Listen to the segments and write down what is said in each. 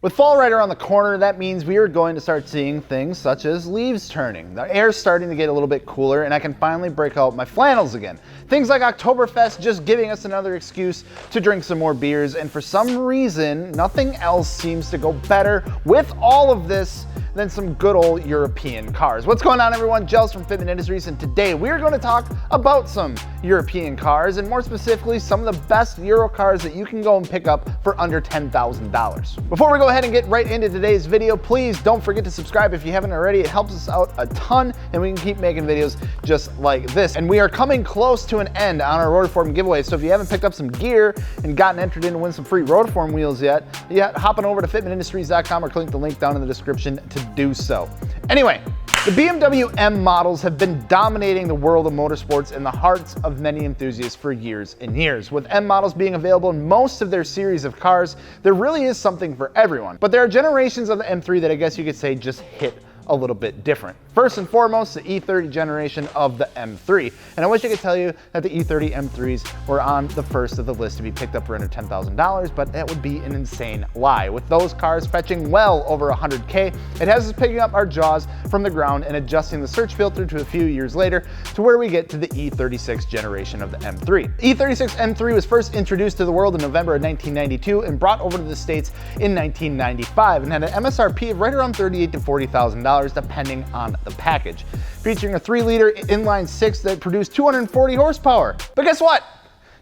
With fall right around the corner, that means we are going to start seeing things such as leaves turning. The air's starting to get a little bit cooler and I can finally break out my flannels again. Things like Oktoberfest just giving us another excuse to drink some more beers, and for some reason, nothing else seems to go better with all of this than some good old European cars. What's going on, everyone? Gels from Fitment Industries, and today we're going to talk about some European cars, and more specifically, some of the best Euro cars that you can go and pick up for under $10,000. Before we go ahead and get right into today's video, please don't forget to subscribe if you haven't already. It helps us out a ton, and we can keep making videos just like this. And we are coming close to an end on our Rotiform giveaway, so if you haven't picked up some gear and gotten entered in to win some free Rotiform wheels yet, hop on over to fitmentindustries.com or click the link down in the description to do so. Anyway, the BMW M models have been dominating the world of motorsports and the hearts of many enthusiasts for years and years. With M models being available in most of their series of cars, there really is something for everyone. But there are generations of the M3 that I guess you could say just hit a little bit different. First and foremost, the E30 generation of the M3. And I wish I could tell you that the E30 M3s were on the first of the list to be picked up for under $10,000, but that would be an insane lie. With those cars fetching well over 100K, it has us picking up our jaws from the ground and adjusting the search filter to a few years later to where we get to the E36 generation of the M3. E36 M3 was first introduced to the world in November of 1992 and brought over to the States in 1995 and had an MSRP of right around $38,000 to $40,000 depending on the package, featuring a 3-liter inline 6 that produced 240 horsepower. But guess what?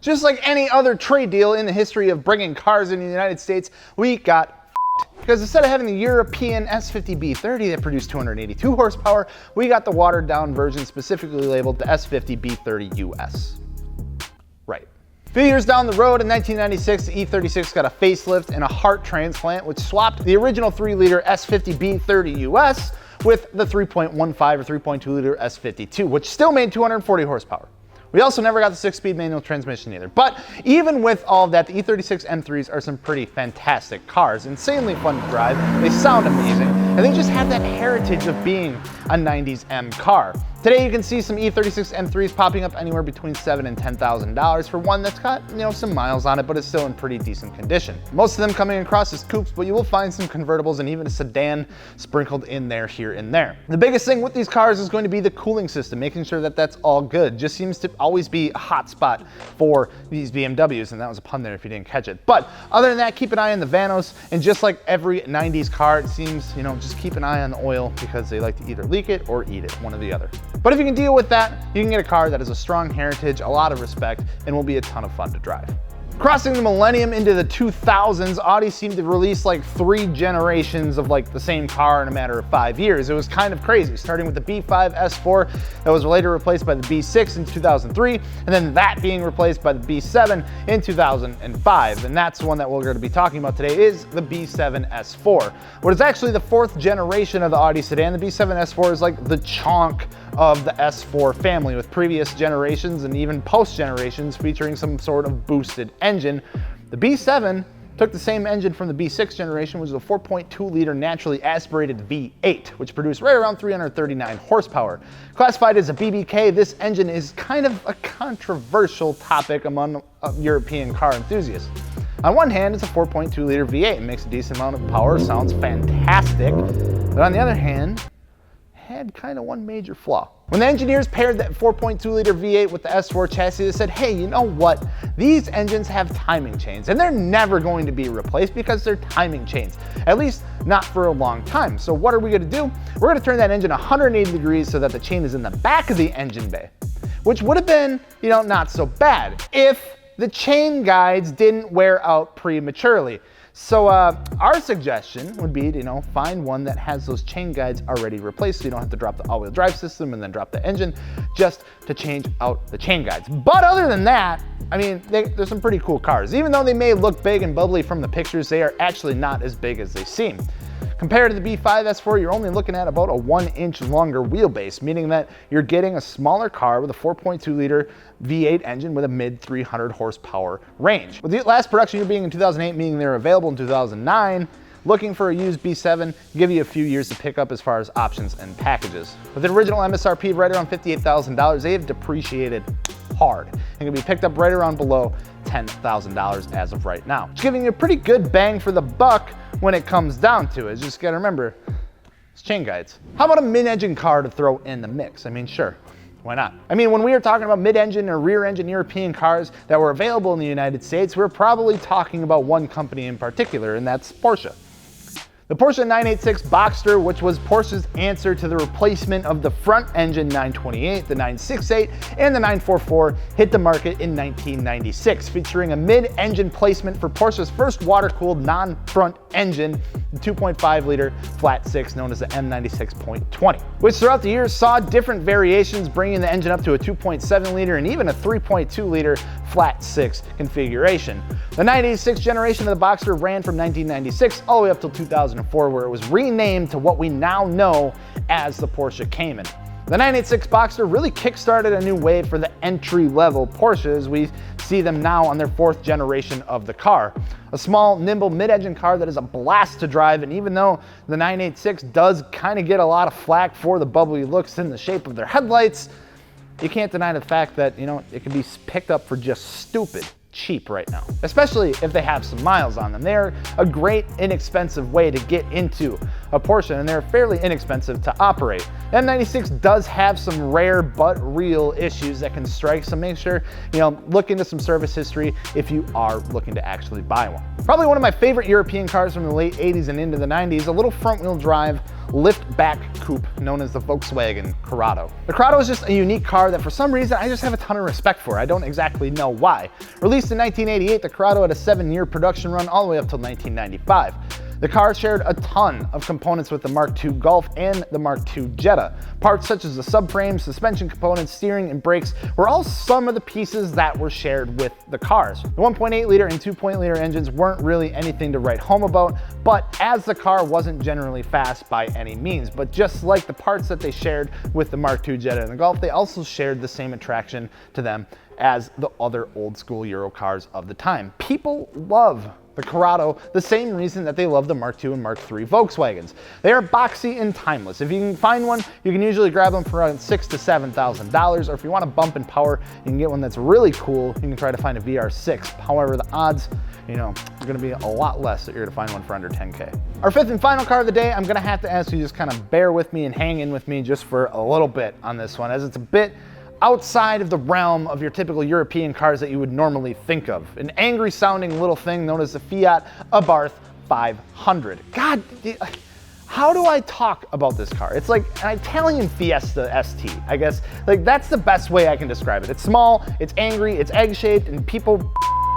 Just like any other trade deal in the history of bringing cars into the United States, we got because instead of having the European S50B30 that produced 282 horsepower, we got the watered down version specifically labeled the S50B30 US. Right. A few years down the road in 1996, the E36 got a facelift and a heart transplant, which swapped the original 3-liter S50B30 US with the 3.15 or 3.2 liter S52, which still made 240 horsepower. We also never got the 6-speed manual transmission either. But even with all of that, the E36 M3s are some pretty fantastic cars, insanely fun to drive, they sound amazing, and they just have that heritage of being a 90s M car. Today you can see some E36 M3s popping up anywhere between $7,000 and $10,000 for one that's got, some miles on it, but is still in pretty decent condition. Most of them coming across as coupes, but you will find some convertibles and even a sedan sprinkled in there here and there. The biggest thing with these cars is going to be the cooling system, making sure that that's all good. Just seems to always be a hot spot for these BMWs, and that was a pun there if you didn't catch it. But other than that, keep an eye on the Vanos, and just like every 90s car, it seems, just keep an eye on the oil because they like to either leak it or eat it, one or the other. But if you can deal with that, you can get a car that has a strong heritage, a lot of respect, and will be a ton of fun to drive. Crossing the millennium into the 2000s, Audi seemed to release like 3 generations of the same car in a matter of 5 years. It was kind of crazy, starting with the B5 S4 that was later replaced by the B6 in 2003, and then that being replaced by the B7 in 2005. And that's the one that we're going to be talking about today is the B7 S4. What is actually the 4th generation of the Audi sedan. The B7 S4 is like the chonk of the S4 family, with previous generations and even post generations featuring some sort of boosted engine. The B7 took the same engine from the B6 generation, which was a 4.2 liter naturally aspirated V8, which produced right around 339 horsepower. Classified as a BBK, this engine is kind of a controversial topic among European car enthusiasts. On one hand, it's a 4.2 liter V8, it makes a decent amount of power, sounds fantastic, but on the other hand, had kind of one major flaw. When the engineers paired that 4.2 liter V8 with the S4 chassis, they said, hey, you know what? These engines have timing chains, and they're never going to be replaced because they're timing chains, at least not for a long time. So what are we gonna do? We're gonna turn that engine 180 degrees so that the chain is in the back of the engine bay, which would have been, not so bad if the chain guides didn't wear out prematurely. So our suggestion would be to, find one that has those chain guides already replaced so you don't have to drop the all-wheel drive system and then drop the engine just to change out the chain guides. But other than that, there's some pretty cool cars. Even though they may look big and bubbly from the pictures, they are actually not as big as they seem. Compared to the B5 S4, you're only looking at about a 1-inch longer wheelbase, meaning that you're getting a smaller car with a 4.2 liter V8 engine with a mid 300 horsepower range. With the last production year being in 2008, meaning they're available in 2009, looking for a used B7, give you a few years to pick up as far as options and packages. With the original MSRP right around $58,000, they have depreciated hard and can be picked up right around below $10,000 as of right now. It's giving you a pretty good bang for the buck when it comes down to it. Just gotta remember, it's chain guides. How about a mid-engine car to throw in the mix? I mean, sure. Why not? I mean, when we were talking about mid-engine or rear-engine European cars that were available in the United States, we're probably talking about one company in particular, and that's Porsche. The Porsche 986 Boxster, which was Porsche's answer to the replacement of the front-engine 928, the 968, and the 944, hit the market in 1996, featuring a mid-engine placement for Porsche's first water-cooled non-front engine, the 2.5-liter flat six known as the M96.20, which throughout the years saw different variations, bringing the engine up to a 2.7-liter and even a 3.2-liter flat six configuration. The 986 generation of the Boxster ran from 1996 all the way up till 2004, where it was renamed to what we now know as the Porsche Cayman. The 986 Boxster really kickstarted a new wave for the entry-level Porsche as we see them now on their fourth generation of the car. A small, nimble, mid-engine car that is a blast to drive, and even though the 986 does kind of get a lot of flack for the bubbly looks in the shape of their headlights, you can't deny the fact that, you know, it can be picked up for just stupid cheap right now, especially if they have some miles on them. They're a great, inexpensive way to get into a Porsche, and they're fairly inexpensive to operate. The M96 does have some rare but real issues that can strike, so make sure, you know, look into some service history if you are looking to actually buy one. Probably one of my favorite European cars from the late 80s and into the 90s, a little front-wheel drive lift-back coupe known as the Volkswagen Corrado. The Corrado is just a unique car that for some reason I just have a ton of respect for. I don't exactly know why. Released in 1988, the Corrado had a 7-year production run all the way up till 1995. The car shared a ton of components with the Mark II Golf and the Mark II Jetta. Parts such as the subframe, suspension components, steering, and brakes were all some of the pieces that were shared with the cars. The 1.8-liter and 2.0-liter engines weren't really anything to write home about, but as the car wasn't generally fast by any means. But just like the parts that they shared with the Mark II Jetta and the Golf, they also shared the same attraction to them as the other old school Euro cars of the time. People love the Corrado the same reason that they love the Mark II and Mark III Volkswagens. They are boxy and timeless. If you can find one, you can usually grab them for around $6,000 to $7,000, or if you want to bump in power, you can get one that's really cool. You can try to find a VR6. However, the odds, you know, are going to be a lot less that you're going to find one for under 10K. Our fifth and final car of the day, I'm going to have to ask you just kind of bear with me and hang in with me just for a little bit on this one, as it's a bit outside of the realm of your typical European cars that you would normally think of. An angry sounding little thing known as the Fiat Abarth 500. God, how do I talk about this car? It's like an Italian Fiesta ST, I guess. Like, that's the best way I can describe it. It's small, it's angry, it's egg-shaped, and people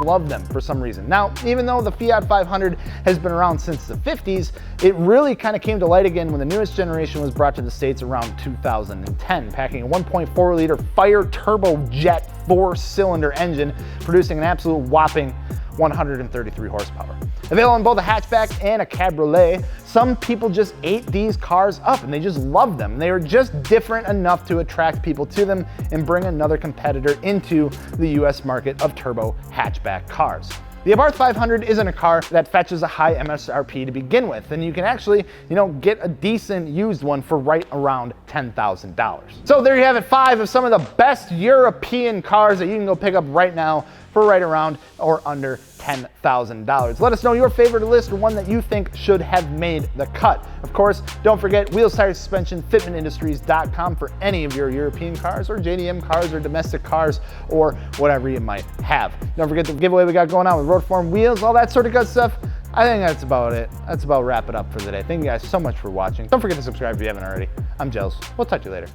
love them for some reason. Now, even though the Fiat 500 has been around since the 50s, it really kind of came to light again when the newest generation was brought to the States around 2010, packing a 1.4-liter fire turbojet 4-cylinder engine, producing an absolute whopping 133 horsepower. Available on both a hatchback and a cabriolet, some people just ate these cars up and they just love them. They are just different enough to attract people to them and bring another competitor into the US market of turbo hatchback cars. The Abarth 500 isn't a car that fetches a high MSRP to begin with, and you can actually, you know, get a decent used one for right around $10,000. So there you have it, 5 of some of the best European cars that you can go pick up right now for right around or under $10,000. Let us know your favorite list or one that you think should have made the cut. Of course, don't forget wheels, tires, suspension, fitmentindustries.com for any of your European cars or JDM cars or domestic cars or whatever you might have. Don't forget the giveaway we got going on with road form wheels, all that sort of good stuff. I think that's about it. That's about wrap it up for the day. Thank you guys so much for watching. Don't forget to subscribe if you haven't already. I'm Jels. We'll talk to you later.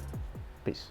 Peace.